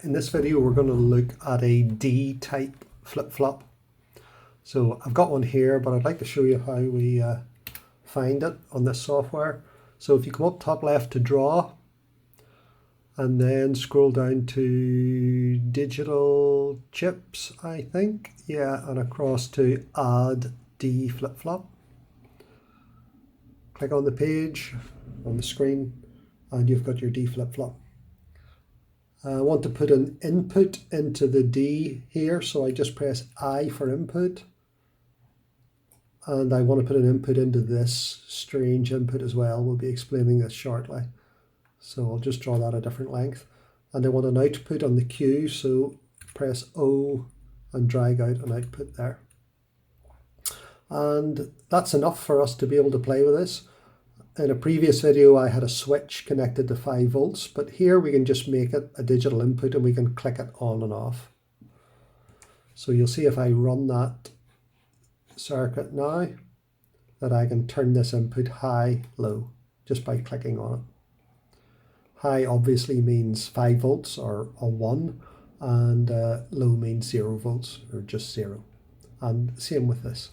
In this video we're going to look at a D-type flip-flop. So I've got one here, but I'd like to show you how we find it on this software. So if you come up top left to draw and then scroll down to digital chips, I think, yeah, and across to add D flip-flop. Click on the page on the screen and you've got your D flip-flop. I want to put an input into the D here, so I just press I for input. And I want to put an input into this strange input as well. We'll be explaining this shortly. So I'll just draw that a different length. And I want an output on the Q, so press O and drag out an output there. And that's enough for us to be able to play with this. In a previous video I had a switch connected to 5 volts, but here we can just make it a digital input and we can click it on and off. So you'll see if I run that circuit now that I can turn this input high, low, just by clicking on it. High obviously means 5 volts or a 1, and low means 0 volts or just 0. And same with this.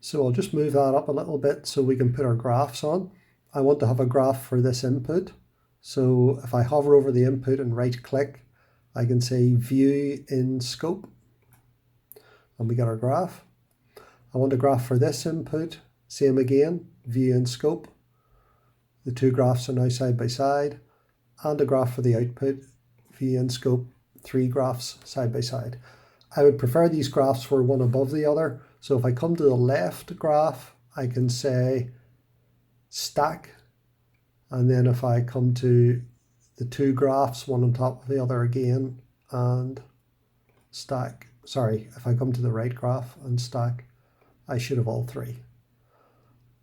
So I'll just move that up a little bit so we can put our graphs on. I want to have a graph for this input. So if I hover over the input and right click, I can say view in scope. And we get our graph. I want a graph for this input. Same again, view in scope. The two graphs are now side by side. And a graph for the output, view in scope, 3 graphs side by side. I would prefer these graphs were one above the other. So if I come to the left graph, I can say stack. And then if I come to the 2 graphs, one on top of the other again, and stack. Sorry, if I come to the right graph and stack, I should have all 3.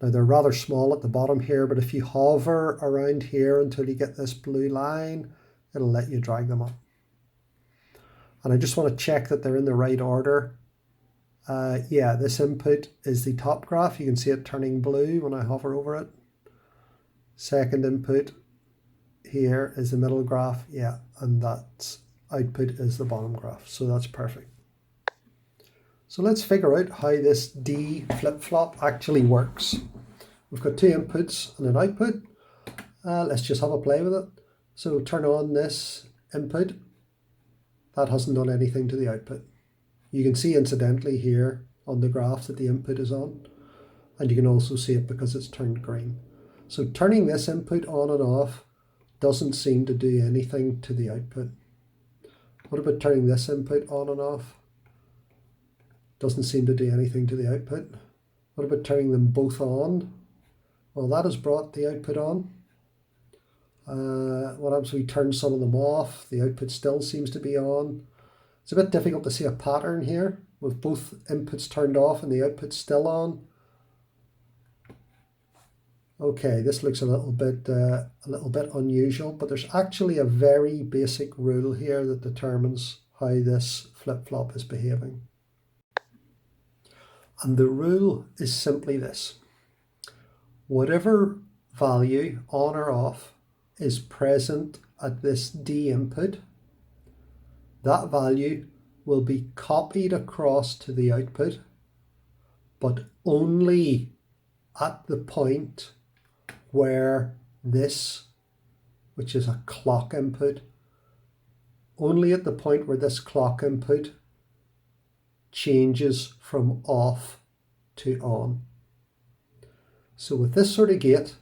Now they're rather small at the bottom here, but if you hover around here until you get this blue line, it'll let you drag them up. And I just want to check that they're in the right order. Yeah, this input is the top graph. You can see it turning blue when I hover over it. Second input here is the middle graph. Yeah, and that output is the bottom graph. So that's perfect. So let's figure out how this D flip-flop actually works. We've got 2 inputs and an output. Let's just have a play with it. So turn on this input. That hasn't done anything to the output. You can see incidentally here on the graph that the input is on, and you can also see it because it's turned green. So turning this input on and off doesn't seem to do anything to the output. What about turning this input on and off? Doesn't seem to do anything to the output. What about turning them both on? Well, that has brought the output on. What happens if we turn some of them off? The output still seems to be on. It's a bit difficult to see a pattern here with both inputs turned off and the output still on. Okay, this looks a little bit unusual, but there's actually a very basic rule here that determines how this flip-flop is behaving. And the rule is simply this. Whatever value, on or off, is present at this D input, that value will be copied across to the output, but only at the point where this, which is a clock input, only at the point where this clock input changes from off to on. So with this sort of gate,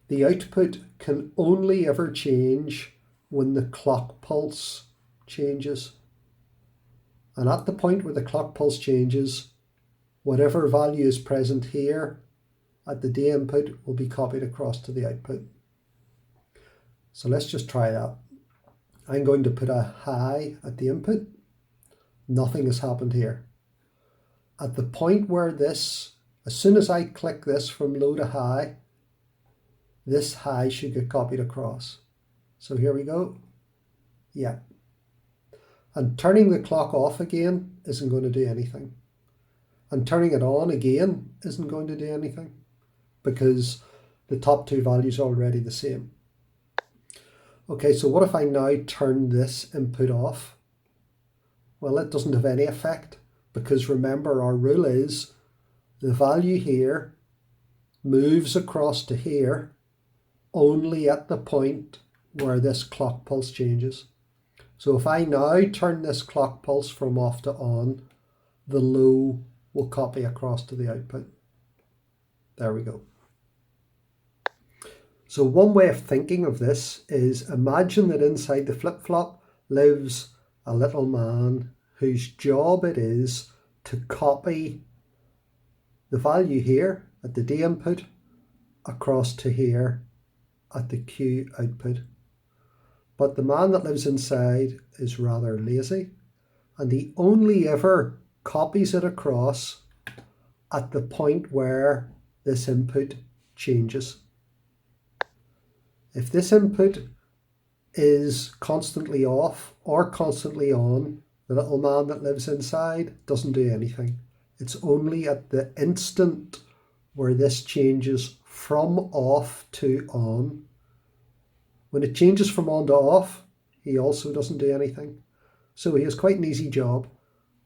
the output can only ever change when the clock pulse changes. And at the point where the clock pulse changes, whatever value is present here at the D input will be copied across to the output. So let's just try that. I'm going to put a high at the input. Nothing has happened here. At the point where this, as soon as I click this from low to high, this high should get copied across. So here we go. Yeah. And turning the clock off again isn't going to do anything. And turning it on again isn't going to do anything because the top 2 values are already the same. Okay, so what if I now turn this input off? Well, it doesn't have any effect, because remember, our rule is the value here moves across to here only at the point where this clock pulse changes. So if I now turn this clock pulse from off to on, the low will copy across to the output. There we go. So one way of thinking of this is, imagine that inside the flip-flop lives a little man whose job it is to copy the value here at the D input across to here at the Q output. But the man that lives inside is rather lazy, and he only ever copies it across at the point where this input changes. If this input is constantly off or constantly on, the little man that lives inside doesn't do anything. It's only at the instant where this changes from off to on. When it changes from on to off, he also doesn't do anything. So he has quite an easy job.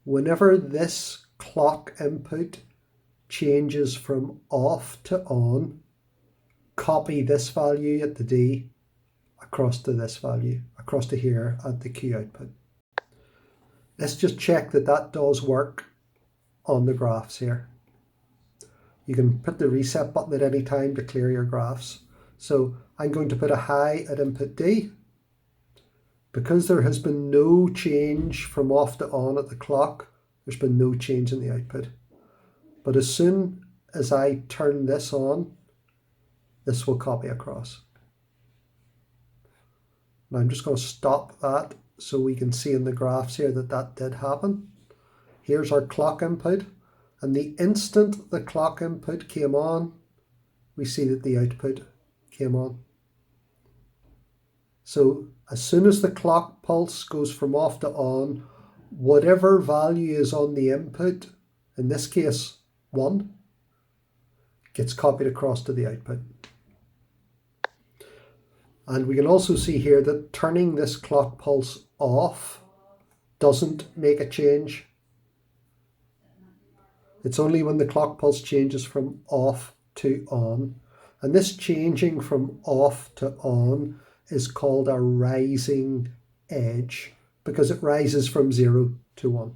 Whenever this clock input changes from off to on, copy this value at the D across to this value, across to here at the Q output. Let's just check that that does work on the graphs here. You can put the reset button at any time to clear your graphs. So I'm going to put a high at input D. Because there has been no change from off to on at the clock, there's been no change in the output. But as soon as I turn this on, this will copy across. Now I'm just going to stop that so we can see in the graphs here that that did happen. Here's our clock input, and the instant the clock input came on, we see that the output came on. So as soon as the clock pulse goes from off to on, whatever value is on the input, in this case 1, gets copied across to the output. And we can also see here that turning this clock pulse off doesn't make a change. It's only when the clock pulse changes from off to on. And this changing from off to on is called a rising edge, because it rises from 0 to 1.